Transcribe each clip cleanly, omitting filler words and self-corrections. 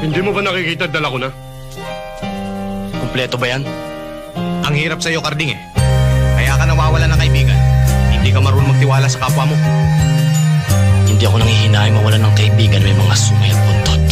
Hindi mo ba nakikita dala ko na? Kumpleto ba yan? Ang hirap sa'yo, Karding eh. Kaya ka nawawalan ng kaibigan. Hindi ka marunong magtiwala sa kapwa mo. Hindi ako nanghihinayang mawalan ng kaibigan may mga sungay at buntot.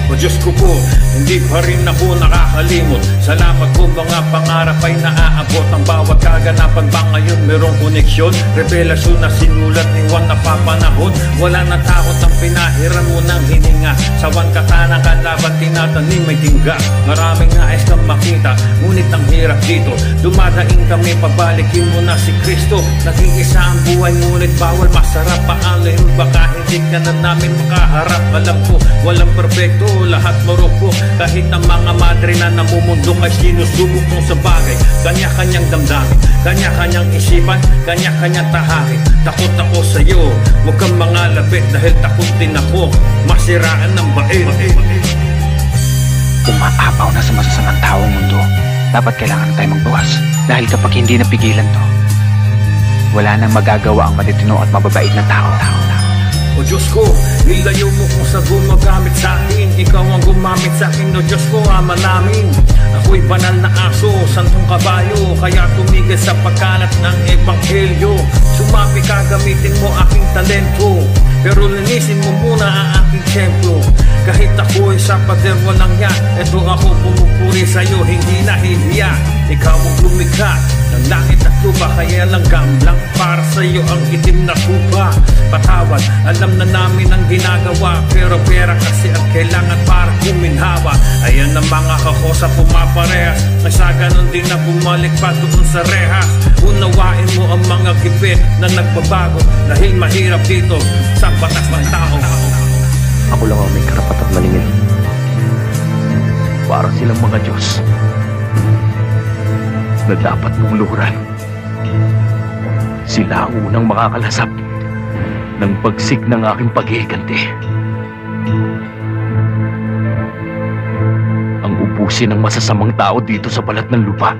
O Diyos ko po, hindi pa rin ako nakakalimot. Salamat po, mga pangarap ay naaabot. Ang bawat kaganapan ba ngayon merong koneksyon? Revelasyon na sinulat ni Juan na papanahon. Wala na takot ang pinahiran mo ng hininga. Sawan kata ng kalaban tinatanim may tingga. Maraming nais kang makita, ngunit ang hirap dito. Dumadaing kami, pabalikin mo na si Kristo. Naging isa ang buhay, ngunit bawal masarap. Paano yun, baka hindi ka na namin makaharap. Alam ko, walang perfecto, lahat marupok. Kahit ang mga madre na namumundong ay sinusubok mo sa bagay. Kanya-kanyang damdamin, kanya-kanyang isipan, kanya-kanyang tahakin. Takot ako sa'yo, huwag kang mga labit dahil takot din ako masiraan ng bait. Umaapaw na sa masasamang taong mundo. Dapat kailangan tayo magbawas. Dahil kapag hindi napigilan to, wala nang magagawa ang matitino at mababait na tao. O Diyos ko, nilayo mo kung sa gumagamit sa akin. Ikaw ang gumamit sa akin, o Diyos ko, ama namin. Ako'y banal na aso, santong kabayo. Kaya tumigil sa pagkalat ng ebanghelyo. Sumapi ka, gamitin mo aking talento. Pero linisin mo muna ang aking templo. Kahit ako'y sa pader walang yan, eto ako pumupuri sa'yo, hindi nahihiya. Ikaw ang lumikha ng langit at lupa, kaya lang gamblang para sa'yo ang itim na tupa. Patawad, alam na namin ang ginagawa, pero pera kasi at kailangan para kuminhawa. Ayan ang mga kakosa pumaparehas, ay sa ganun din na bumalik pa doon sa rehas. Unawain mo ang mga gipit na nagbabago, dahil mahirap dito sa batas ng tao. Ako lang ang may karapatang malingin. Para silang mga Diyos na dapat mong luhuran. Sila ang unang makakalasap ng pagsik ng aking paghihiganti. Ang ubusin ng masasamang tao dito sa balat ng lupa.